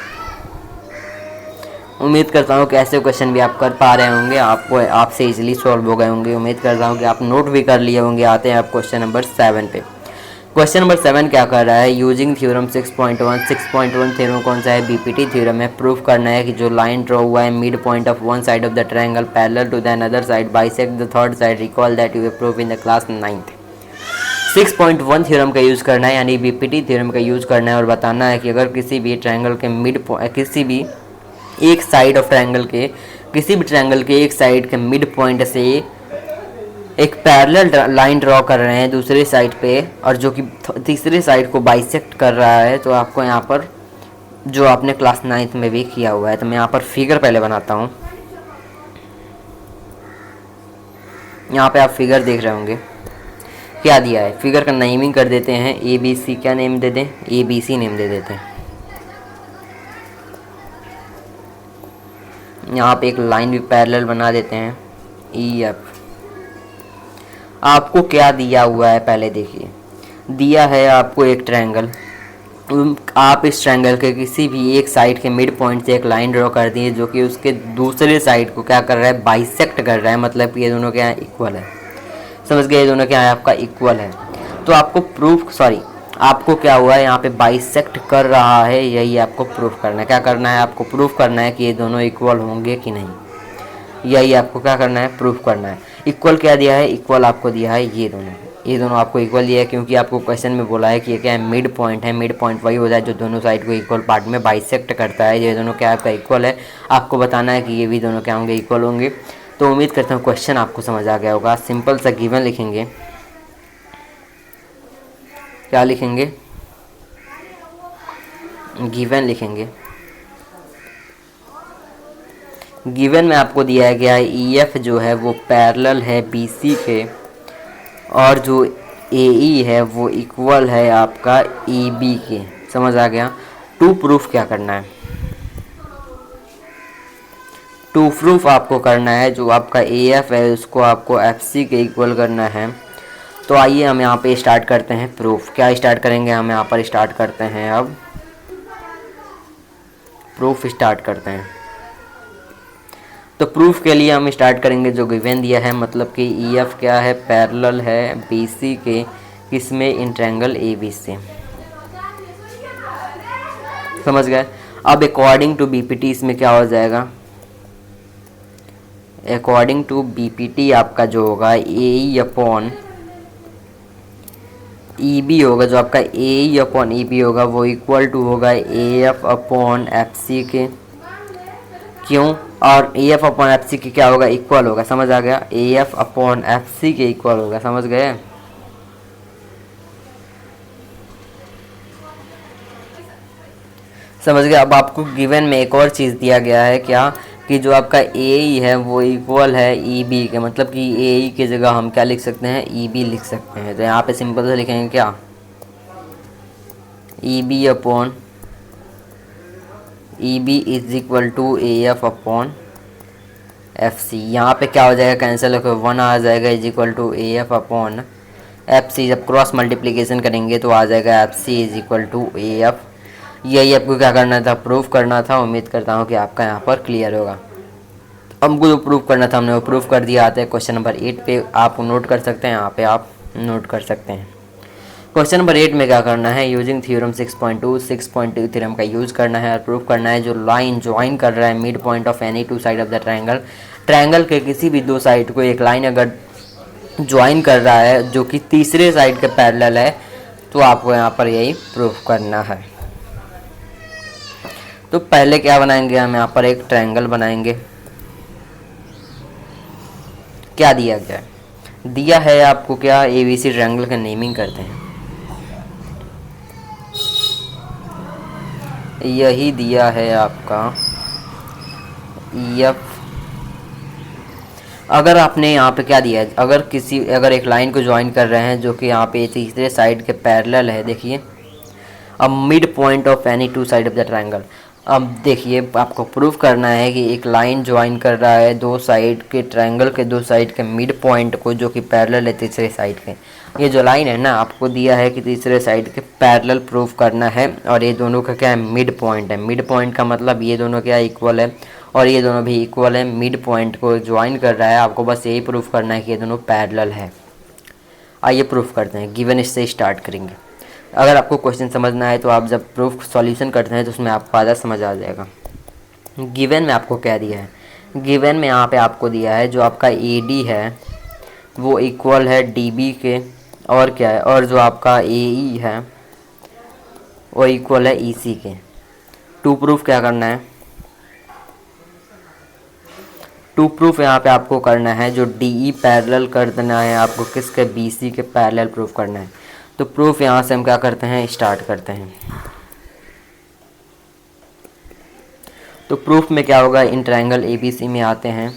उम्मीद करता हूँ कि ऐसे क्वेश्चन भी आप कर पा रहे होंगे, आपसे इजीली सॉल्व हो गए होंगे। उम्मीद करता हूँ कि आप नोट भी कर लिए होंगे। आते हैं आप क्वेश्चन नंबर 7 पे। क्वेश्चन नंबर 7 क्या कर रहा है? यूजिंग थ्योरम 6.1 थ्योरम कौन सा है? BPT थ्योरम है। प्रूफ करना है कि जो लाइन ड्रॉ हुआ है mid point of one side of the triangle parallel to the another side bisect the third side. Recall that you proof in the class 9th। 6.1 theorem का use करना है, यानी BPT थ्योरम का use करना है और बताना है कि अगर किसी भी ट्रायंगल के किसी भी एक साइड ऑफ ट्रायंगल के किसी भी ट्रायंगल के एक साइड के मिड पॉइंट से एक पैरेलल लाइन ड्रॉ कर रहे हैं दूसरे साइड पे, और जो कि तीसरे साइड को बाइसेक्ट कर रहा है, तो आपको यहाँ पर जो आपने क्लास 9th में भी किया हुआ है। तो मैं यहाँ पर फिगर पहले बनाता हूँ। यहाँ पे आप फिगर देख रहे होंगे। क्या दिया है? फिगर का नेमिंग कर देते हैं ABC। क्या नेम दे दें? ABC नेम दे देते हैं। यहाँ पे एक लाइन भी पैरेलल बना देते हैं EF। आपको क्या दिया हुआ है पहले देखिए। दिया है आपको एक ट्रायंगल। आप इस ट्रायंगल के किसी भी एक साइड के मिड पॉइंट से एक लाइन ड्रॉ कर दिए जो कि उसके दूसरे साइड को क्या कर रहा है? बाइसेक्ट कर रहा है। मतलब कि ये दोनों क्या है? इक्वल है। समझ गए? ये दोनों क्या है? आपका इक्वल है। तो आपको क्या हुआ है? यहाँ पे बाइसेक्ट कर रहा है, यही आपको प्रूफ करना है। क्या करना है? आपको प्रूफ करना है कि ये दोनों इक्वल होंगे कि नहीं। यही आपको क्या करना है? प्रूफ करना है। इक्वल क्या दिया है? इक्वल आपको दिया है ये दोनों आपको इक्वल दिया है, क्योंकि आपको क्वेश्चन में बोला है कि ये क्या है? मिड पॉइंट है। मिड पॉइंट वही हो जाए जो दोनों साइड को इक्वल पार्ट में बाइसेक्ट करता है। ये दोनों क्या आपका इक्वल है। आपको बताना है कि ये भी दोनों क्या होंगे? इक्वल होंगे। तो उम्मीद करता हूँ क्वेश्चन आपको समझ आ गया होगा। सिंपल सा गिवन लिखेंगे। क्या लिखेंगे? गिवन लिखेंगे। गिवन में आपको दिया गया है EF जो है वो पैरेलल है BC के, और जो AE है वो इक्वल है आपका EB के। समझ आ गया। टू प्रूफ क्या करना है, टू प्रूफ आपको करना है जो आपका AF है उसको आपको FC के इक्वल करना है। तो आइए हम यहाँ पे स्टार्ट करते हैं प्रूफ। क्या स्टार्ट करेंगे, हम यहाँ पर स्टार्ट करते हैं, अब प्रूफ स्टार्ट करते हैं। तो प्रूफ के लिए हम स्टार्ट करेंगे जो गिवन दिया है, मतलब कि EF क्या है, पैरेलल है BC के, किसमें, इन ट्रायंगल AB से। समझ गए। अब अकॉर्डिंग टू BPT इसमें क्या हो जाएगा, अकॉर्डिंग टू BPT आपका जो होगा AE अपॉन EB होगा, जो आपका AE अपॉन EB होगा वो इक्वल टू होगा AF अपॉन FC के। क्यों, और AF अपॉन FC के क्या होगा, इक्वल होगा। समझ आ गया। AF अपॉन FC के इक्वल होगा। समझ गए। समझ गए। अब आपको गिवन में एक और चीज़ दिया गया है, क्या, कि जो आपका AE है वो इक्वल है EB के, मतलब कि AE की जगह हम क्या लिख सकते हैं, EB लिख सकते हैं। तो यहाँ पे सिंपल से लिखेंगे क्या, EB upon EB is equal to AF upon FC। यहाँ पे क्या हो जाएगा, कैंसिल होकर 1 आ जाएगा, is equal to AF upon FC। जब क्रॉस मल्टीप्लिकेशन करेंगे तो आ जाएगा FC is equal to AF। यही आपको क्या करना था, प्रूफ करना था। उम्मीद करता हूँ कि आपका यहाँ पर क्लियर होगा। हमको जो प्रूफ करना था हमने वो प्रूफ कर दिया। आते हैं क्वेश्चन नंबर 8 पे, आप नोट कर सकते हैं, यहाँ पे आप नोट कर सकते हैं। क्वेश्चन नंबर 8 में क्या करना है, यूजिंग थ्योरम 6.2 थ्योरम का यूज़ करना है और प्रूफ करना है जो लाइन ज्वाइन कर रहा है mid point of any two side of the triangle, triangle के किसी भी दो साइड को एक लाइन अगर ज्वाइन कर रहा है जो कि तीसरे साइड के पैरेलल है, तो आपको यहाँ पर यही प्रूफ करना है। तो पहले क्या बनाएंगे, हम यहाँ पर एक ट्रायंगल बनाएंगे। क्या दिया गया है, दिया है आपको क्या, ABC ट्रायंगल का नेमिंग करते हैं। यही दिया है आपका EF। अगर आपने यहाँ पे क्या दिया है, अगर एक लाइन को ज्वाइन कर रहे हैं जो कि यहाँ पे तीसरे साइड के पैरेलल है, देखिए, अब mid point of any two side of the triangle. अब देखिए आपको प्रूफ करना है कि एक लाइन ज्वाइन कर रहा है दो साइड के ट्रायंगल के दो साइड के मिड पॉइंट को जो कि पैरेलल है तीसरे साइड के। ये जो लाइन है ना, आपको दिया है कि तीसरे साइड के पैरेलल प्रूफ करना है, और ये दोनों का क्या है, मिड पॉइंट है। मिड पॉइंट का मतलब ये दोनों क्या इक्वल है, और ये दोनों भी इक्वल है, मिड पॉइंट को ज्वाइन कर रहा है। आपको बस यही प्रूफ करना है कि ये दोनों पैरेलल है। आइए प्रूफ करते हैं, गिवन इससे स्टार्ट करेंगे। अगर आपको क्वेश्चन समझना है तो आप जब प्रूफ सॉल्यूशन करते हैं तो उसमें आपको आधा समझ आ जाएगा। गिवन में आपको क्या दिया है, गिवन में यहाँ पे आपको दिया है जो आपका AD है वो इक्वल है DB के, और क्या है, और जो आपका AE है वो इक्वल है EC के। टू प्रूफ क्या करना है, टू प्रूफ यहाँ पे आपको करना है जो DE पैरेलल कर देना है आपको, किसके, BC के पैरेलल प्रूफ करना है। तो प्रूफ यहाँ से हम क्या करते हैं, स्टार्ट करते हैं। तो प्रूफ में क्या होगा, इन ट्रायंगल ABC में आते हैं,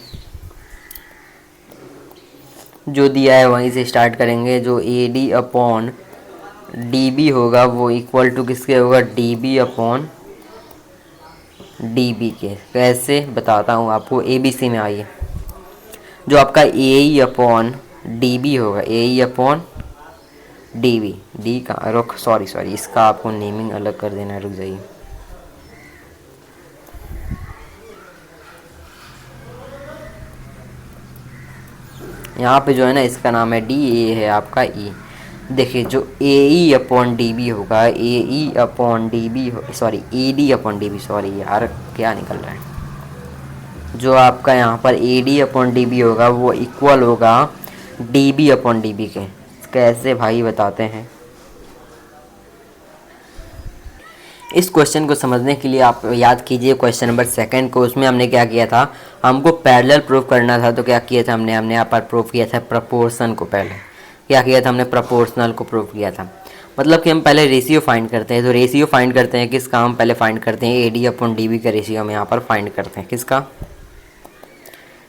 जो दिया है वहीं से स्टार्ट करेंगे। जो AD अपॉन DB होगा वो इक्वल टू किसके होगा, DB अपॉन DB के। कैसे बताता हूँ आपको, ABC में आइए, जो आपका AE अपॉन DB होगा, AE अपॉन DB, डी का रुक, सॉरी इसका आपको नेमिंग अलग कर देना है, रुक जाइए। यहाँ पे जो है ना, इसका नाम है D, A है आपका E। देखिए जो AE अपॉन DB होगा, AE upon DB, sorry AD upon DB, sorry यार क्या निकल रहा है, जो आपका यहाँ पर AD अपॉन DB होगा वो इक्वल होगा DB अपॉन DB के। कैसे भाई बताते हैं। इस क्वेश्चन को समझने के लिए आप याद कीजिए क्वेश्चन नंबर 2 को। उसमें हमने क्या किया था, हमको पैरेलल प्रूफ करना था। तो क्या किया था हमने यहाँ पर प्रूफ किया था प्रोपोर्शन को। पहले क्या किया था हमने, प्रोपोर्शनल को प्रूफ किया था। मतलब कि हम पहले रेशियो फाइंड करते हैं। तो रेशियो फाइंड करते हैं किसका, हम पहले फाइंड करते हैं A D upon D B का रेशियो हम यहाँ पर फाइंड करते हैं। किसका,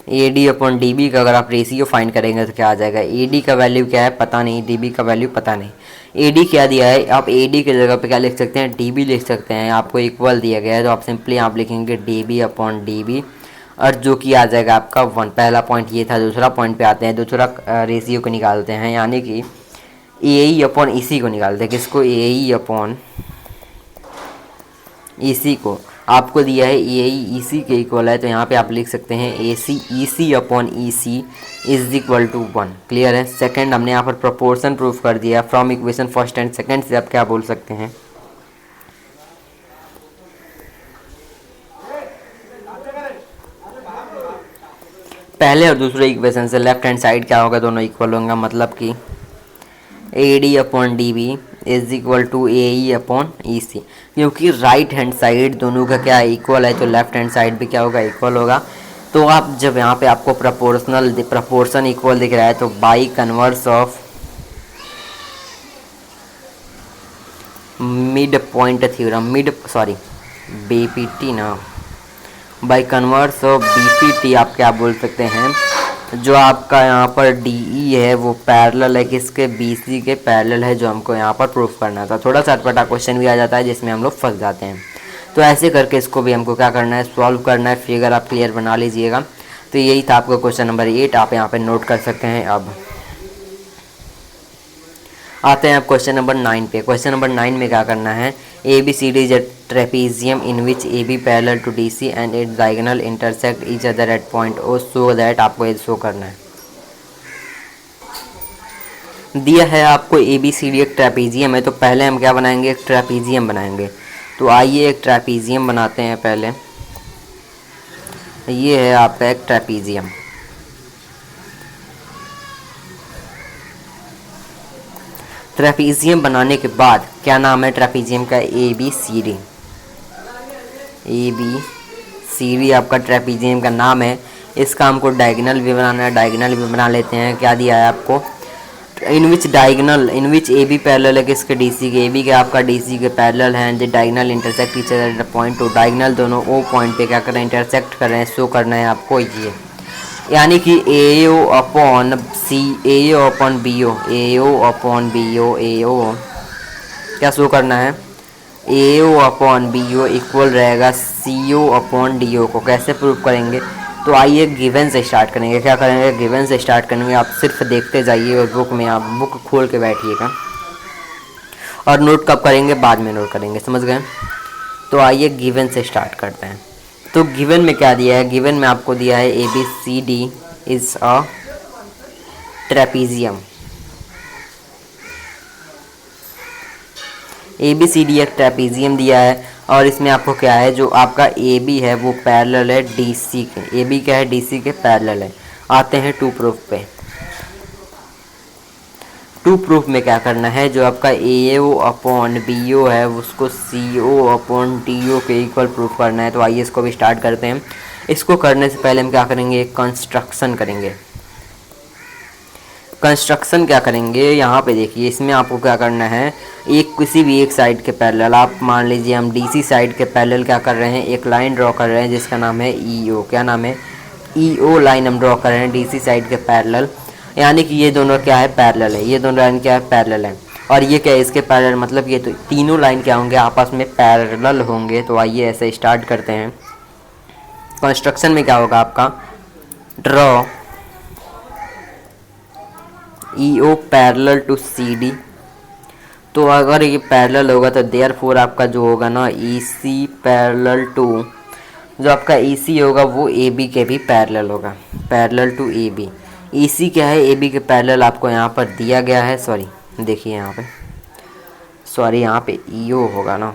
A D upon D B का अगर आप रेशियो फाइंड करेंगे तो क्या आ जाएगा, ए डी का वैल्यू क्या है पता नहीं, डी बी का वैल्यू पता नहीं। ए डी क्या दिया है, आप ए डी की जगह पे क्या लिख सकते हैं, डी बी लिख सकते हैं। आपको इक्वल दिया गया है तो आप सिंपली आप लिखेंगे D B upon D B, और जो कि आ जाएगा आपका 1। पहला पॉइंट ये था। दूसरा पॉइंट पे आते हैं, दूसरा रेशियो को निकालते हैं, यानी कि ए ई अपॉन ई सी को निकालते हैं। किसको, ए ई अपॉन ई सी को। आपको दिया है ए ई सी के इक्वल है, तो यहाँ पे आप लिख सकते हैं A C E C upon E C is equal to 1। Clear है। सेकंड हमने यहाँ पर प्रोपोर्शन प्रूफ कर दिया from equation first and second से। आप क्या बोल सकते हैं, पहले और दूसरे इक्वेशन से लेफ्ट हैंड साइड क्या होगा, दोनों इक्वल होंगे। मतलब कि A D upon D B is equal to A E upon E C, क्योंकि राइट हैंड साइड दोनों का क्या है, इक्वल है, तो लेफ्ट हैंड साइड भी क्या होगा, इक्वल होगा। तो आप जब यहाँ पे आपको प्रपोर्शन इक्वल दिख रहा है, तो by converse of mid point theorem, BPT ना, बाई कन्वर्स ऑफ बीपीटी आप क्या बोल सकते हैं, जो आपका यहाँ पर डीई है वो पैरेलल है किसके, बीसी के पैरेलल है, जो हमको यहाँ पर प्रूफ करना था। थोड़ा सा अटपटा क्वेश्चन भी आ जाता है जिसमें हम लोग फंस जाते हैं। तो ऐसे करके इसको भी हमको क्या करना है, सॉल्व करना है। फिगर आप क्लियर बना लीजिएगा। तो यही था आपका क्वेश्चन नंबर 8, आप यहाँ पे नोट कर सकते हैं। अब आते हैं आप क्वेश्चन नंबर 9 पे। क्वेश्चन नंबर 9 में क्या करना है, A B C D is a trapezium in which A B parallel to D C and its diagonal intersect each other at point O so that, आपको ये शो करना है। दिया है आपको ए बी सी डी एक trapezium है, तो पहले हम क्या बनाएंगे, एक ट्रेपीजियम बनाएंगे। तो आइए एक ट्रेपीजियम बनाते हैं पहले। ये है आपका एक ट्रेपीजियम। ट्रेपीजियम बनाने के बाद क्या नाम है ट्रेपीजियम का, A B C D. A B C D आपका ट्रेपीजियम का नाम है। इसका हमको डायगोनल भी बनाना है, डायगोनल भी बना लेते हैं। क्या दिया है आपको, इन विच ए बी पैरेलल है किसके, डी सी के। ए बी के आपका डी सी के पैरेलल हैं, जो diagonal intersect each other at point two. Diagonal दोनों ओ पॉइंट पे क्या कर रहे हैं, इंटरसेक्ट कर रहे हैं, शो करना है आपको ये, यानी कि A O upon C, A O upon B O, A O upon B O, A O क्या शो करना है, A O upon B O equal रहेगा सी ओ अपॉन डी ओ को। कैसे प्रूव करेंगे, तो आइए गिवन से स्टार्ट करेंगे। क्या करेंगे, गिवन से स्टार्ट करेंगे। आप सिर्फ देखते जाइए और बुक में आप बुक खोल के बैठिएगा, और नोट कब करेंगे, बाद में नोट करेंगे, समझ गए। तो आइए गिवन से स्टार्ट करते हैं। तो गिवन में क्या दिया है, गिवन में आपको दिया है A B C D is a trapezium. A B C D एक ट्रेपीजियम दिया है, और इसमें आपको क्या है, जो आपका ए बी है वो पैरेलल है डी सी के। ए बी क्या है, डी सी के पैरेलल है। आते हैं टू प्रूफ पे। टू प्रूफ में क्या करना है, जो आपका ए ओ अपॉन बी ओ है उसको सी ओ अपॉन डी ओ के इक्वल प्रूफ करना है। तो आइए इसको भी स्टार्ट करते हैं। इसको करने से पहले हम क्या करेंगे, एक कंस्ट्रक्शन करेंगे। कंस्ट्रक्शन क्या करेंगे, यहाँ पे देखिए, इसमें आपको क्या करना है, एक किसी भी एक साइड के पैरेलल, आप मान लीजिए हम डीसी साइड के पैरेलल क्या कर रहे हैं, एक लाइन ड्रॉ कर रहे हैं जिसका नाम है ई ओ। क्या नाम है, ई ओ लाइन हम ड्रॉ कर रहे हैं डीसी साइड के पैरेलल, यानी कि ये दोनों क्या है, पैरेलल है। ये दोनों लाइन क्या है, पैरेलल है। और ये क्या है, इसके पैरेलल, मतलब ये तो तीनों लाइन क्या होंगे, आपस में पैरेलल होंगे। तो आइए ऐसे स्टार्ट करते हैं। कंस्ट्रक्शन में क्या होगा आपका, draw E O parallel to C D. तो अगर ये पैरेलल होगा तो देयरफॉर आपका जो होगा ना, ई सी पैरेलल टू, जो आपका ई सी होगा वो ए बी के भी पैरेलल होगा, पैरेलल टू ए बी। ई सी क्या है, ए बी के पैरेलल आपको यहाँ पर दिया गया है। सॉरी देखिए यहाँ पे, सॉरी यहाँ पे ई ओ होगा ना,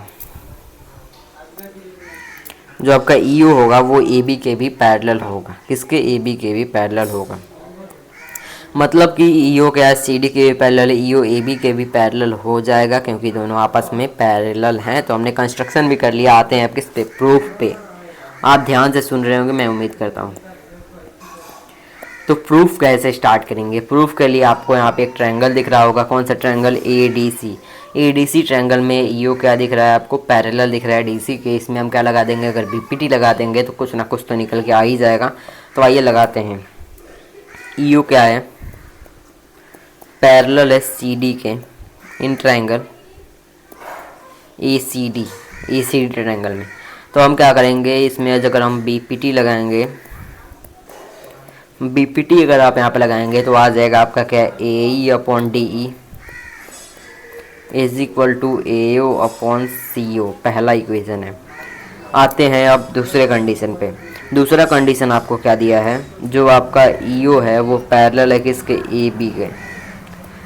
जो आपका ई ओ होगा वो ए बी के भी पैरेलल होगा। किसके, ए बी के भी पैरेलल होगा। मतलब कि ई ओ क्या है, सी डी के भी पैरेलल है, ई ओ ए बी के भी पैरेलल हो जाएगा, क्योंकि दोनों आपस में पैरेलल हैं। तो हमने कंस्ट्रक्शन भी कर लिया। आते हैं आप किस पे, प्रूफ पे। आप ध्यान से सुन रहे होंगे, मैं उम्मीद करता हूँ। तो प्रूफ कैसे स्टार्ट करेंगे, प्रूफ के लिए आपको यहाँ पे एक ट्रायंगल दिख रहा होगा। कौन सा triangle, A D C. ADC triangle में ईओ क्या दिख रहा है आपको, पैरेलल दिख रहा है डीसी के। इसमें हम क्या लगा देंगे, अगर बीपीटी लगा देंगे तो कुछ ना कुछ तो निकल के आ ही जाएगा। तो आइए लगाते हैं। ईओ क्या है, पैरेलल है सीडी के इन ट्रायंगल एसीडी ट्रायंगल में। तो हम क्या करेंगे, इसमें अगर हम बीपीटी लगाएंगे, बीपीटी अगर आप यहाँ पे लगाएंगे तो आ जाएगा आपका क्या, A E upon D E is equal to A O upon C O, पहला इक्वेशन है। आते हैं अब दूसरे कंडीशन पे। दूसरा कंडीशन आपको क्या दिया है, जो आपका ई ओ है वो पैरेलल है किसके, ए बी के।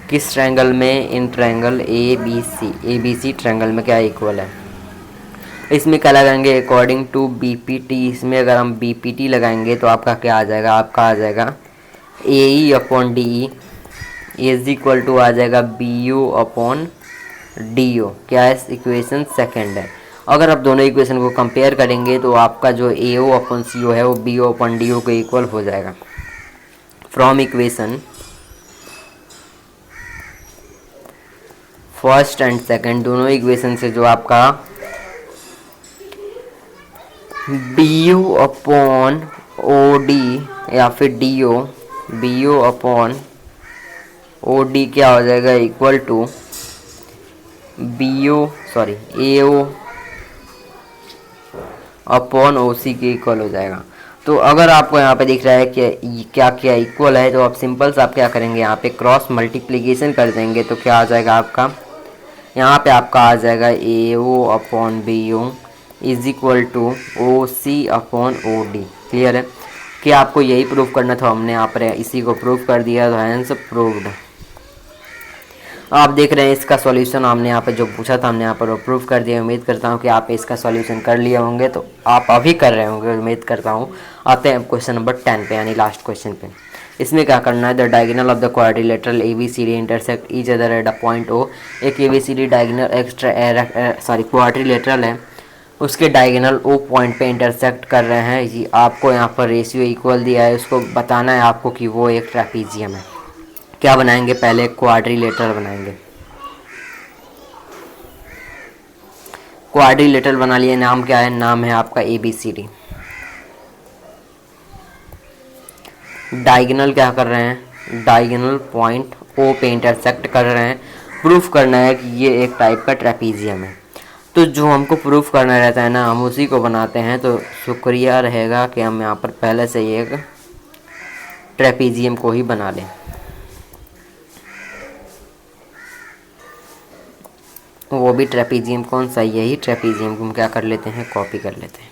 किस ट्रायंगल में, in triangle A B C triangle में क्या इक्वल है। इसमें क्या लगाएंगे, अकॉर्डिंग टू बीपीटी। इसमें अगर हम बीपीटी लगाएंगे तो आपका क्या आ जाएगा, आपका आ जाएगा A E upon D E is equal to आ जाएगा B O upon D O. क्या है, इक्वेशन सेकेंड है। अगर आप दोनों इक्वेशन को कंपेयर करेंगे तो आपका जो ए ओ अपॉन सी ओ है वो B O upon D O के इक्वल हो जाएगा। From equation first and second, दोनों इक्वेशन से जो आपका B O upon O D या फिर D O, B O upon O D क्या हो जाएगा, equal to A O upon O C के इक्वल हो जाएगा। तो अगर आपको यहाँ पे दिख रहा है कि क्या क्या इक्वल है, तो आप सिंपल से आप क्या करेंगे, यहाँ पे क्रॉस मल्टीप्लिकेशन कर देंगे तो क्या आ जाएगा आपका, यहाँ पे आपका आ जाएगा A O upon B O is equal to O C upon O D. Clear है कि आपको यही प्रूफ करना था, हमने यहाँ पर इसी को प्रूफ कर दिया, तो हैंस प्रूव्ड। आप देख रहे हैं इसका सॉल्यूशन हमने यहाँ पर जो पूछा था हमने यहाँ पर वो प्रूफ कर दिया। उम्मीद करता हूँ कि आप इसका सॉल्यूशन कर लिए होंगे, तो आप अभी कर रहे होंगे उम्मीद करता हूँ। आते हैं क्वेश्चन नंबर 10 पे, यानी लास्ट क्वेश्चन पे। इसमें क्या करना है, the diagonal of the quadrilateral A B C D intersect each other at a point O. एक A B C D diagonal quadrilateral है, उसके डायगोनल ओ पॉइंट पे इंटरसेक्ट कर रहे हैं। ये आपको यहाँ पर रेशियो इक्वल दिया है, उसको बताना है आपको कि वो एक ट्रेपीजियम है। क्या बनाएंगे, पहले क्वाड्रिलेटरल बनाएंगे। क्वाड्रिलेटरल बना लिए, नाम क्या है, नाम है आपका A B C D. Diagonal क्या कर रहे हैं, डायगोनल पॉइंट ओ पे इंटरसेक्ट कर रहे हैं। प्रूफ करना है कि ये एक टाइप का ट्रेपीजियम है। तो जो हमको प्रूफ करना रहता है ना, हम उसी को बनाते हैं। तो शुक्रिया रहेगा कि हम यहाँ पर पहले से ही एक ट्रेपीजियम को ही बना लें। वो भी ट्रेपीजियम कौन सा, यही ट्रेपीजियम को हम क्या कर लेते हैं, कॉपी कर लेते हैं।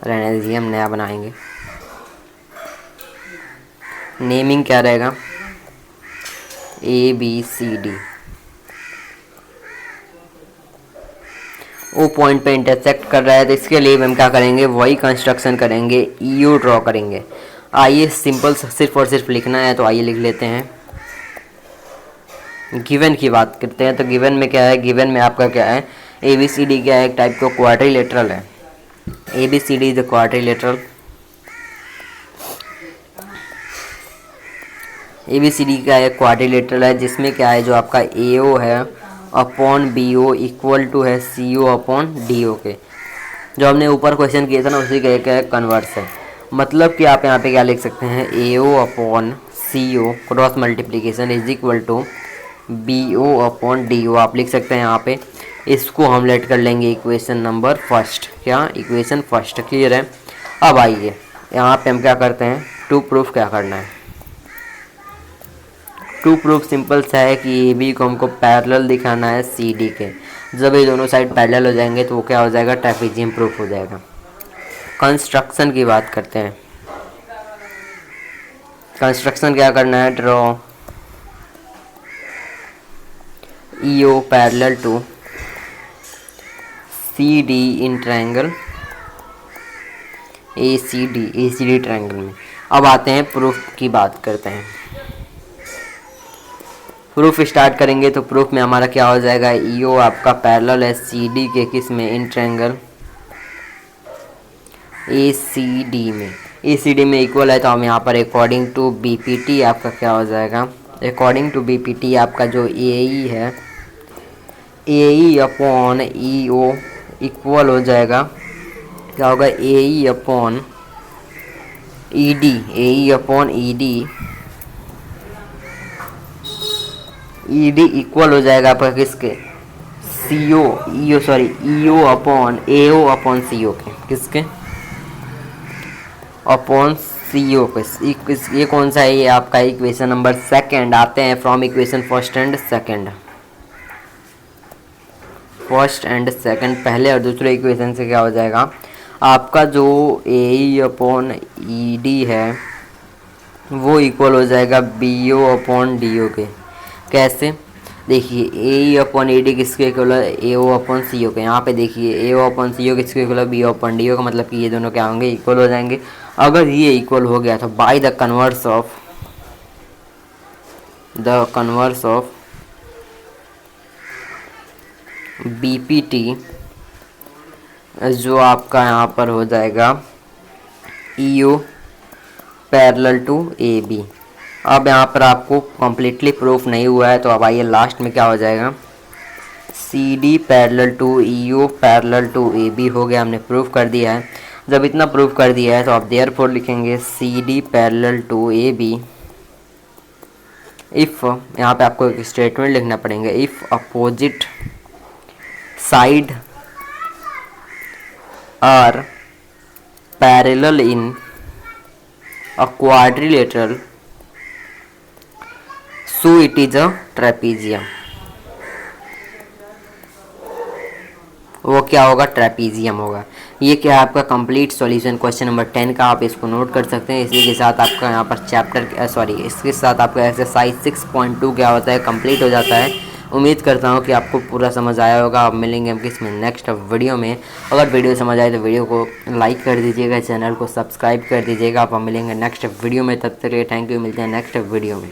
रेनेजियम नया बनाएंगे। नेमिंग क्या रहेगा, A B C D. O point पे इंटरसेक्ट कर रहा है, तो इसके लिए हम क्या करेंगे, वही कंस्ट्रक्शन करेंगे, ईओ ड्रॉ करेंगे। आइए सिंपल सिर्फ और सिर्फ लिखना है, तो आइए लिख लेते हैं। गिवन की बात करते हैं, तो गिवन में क्या है, गिवन में आपका क्या है, ए बी सी डी क्या है, एक टाइप का क्वाड्रिलेटरल है। A B C D is the quadrilateral. A B C D का एक क्वाड्रिलेटरल है, जिसमें क्या है, जो आपका ए ओ है upon B O equal to है सी ओ अपॉन डी ओ के। जो हमने ऊपर क्वेश्चन किया था ना, उसी का एक कन्वर्स है। मतलब कि आप यहाँ पे क्या लिख सकते हैं, A O upon C O cross multiplication is equal to B O upon D O आप लिख सकते हैं यहाँ पे। इसको हम लेट कर लेंगे इक्वेशन नंबर फर्स्ट। क्या, इक्वेशन फर्स्ट। क्लियर है। अब आइए यहाँ पे हम क्या करते हैं, टू प्रूफ क्या करना है। टू प्रूफ सिंपल सा है कि ए बी को हमको पैरेलल दिखाना है सी डी के। जब ये दोनों साइड पैरेलल हो जाएंगे तो वो क्या हो जाएगा, ट्रेपीजियम प्रूफ हो जाएगा। कंस्ट्रक्शन की बात करते हैं। कंस्ट्रक्शन क्या करना है, draw EO parallel to C D in triangle A C D triangle में। अब आते हैं प्रूफ की बात करते हैं। प्रूफ स्टार्ट करेंगे तो प्रूफ में हमारा क्या हो जाएगा, ईओ आपका पैरेलल है सी डी के, किस में, in triangle A C D में। ए सी डी में इक्वल है, तो हम यहाँ पर according to B P T आपका क्या हो जाएगा, according to B P T आपका जो ए ई है ए ई अपॉन ई ओ इक्वल हो जाएगा, क्या होगा, A E upon E D, A E upon E D, E D equal हो जाएगा आपका किसके, C O E O sorry E O upon A O upon C O के, किसके, अपॉन सी ओ के। ये कौन सा है, ये आपका इक्वेशन नंबर सेकंड। आते हैं from equation first and second. First and second, पहले और दूसरे इक्वेशन से क्या हो जाएगा, आपका जो ए ई अपॉन ई डी है वो इक्वल हो जाएगा B O upon D O के। कैसे, देखिए A E upon E D किसके इक्वल है, A O upon C O के। यहाँ पे देखिए ए ओ अपॉन सी ओ किसके इक्वल है, B O upon D O का, मतलब कि ये दोनों क्या होंगे, इक्वल हो जाएंगे। अगर ये इक्वल हो गया तो by the converse of B P T, जो आपका यहाँ पर हो जाएगा E O parallel to A B. अब यहाँ पर आपको कम्प्लीटली प्रूफ नहीं हुआ है, तो अब आइए लास्ट में क्या हो जाएगा, C D parallel to E O parallel to A B हो गया, हमने प्रूफ कर दिया है। जब इतना प्रूफ कर दिया है तो आप देयरफॉर लिखेंगे C D parallel to A B if, यहाँ पे आपको एक स्टेटमेंट लिखना पड़ेगा, if opposite side are parallel in a quadrilateral, so it is a trapezium। वो क्या होगा, ट्रेपीजियम होगा। ये क्या है आपका कंप्लीट सॉल्यूशन क्वेश्चन नंबर 10 का, आप इसको नोट कर सकते हैं। इसी के साथ आपका यहाँ पर इसके साथ आपका एक्सरसाइज 6.2 क्या होता है, कंप्लीट हो जाता है। उम्मीद करता हूँ कि आपको पूरा समझ आया होगा। अब मिलेंगे हम किस में, नेक्स्ट वीडियो में। अगर वीडियो समझ आए तो वीडियो को लाइक कर दीजिएगा, चैनल को सब्सक्राइब कर दीजिएगा। आप मिलेंगे नेक्स्ट वीडियो में, तब तक थैंक यू, मिलते हैं नेक्स्ट वीडियो में।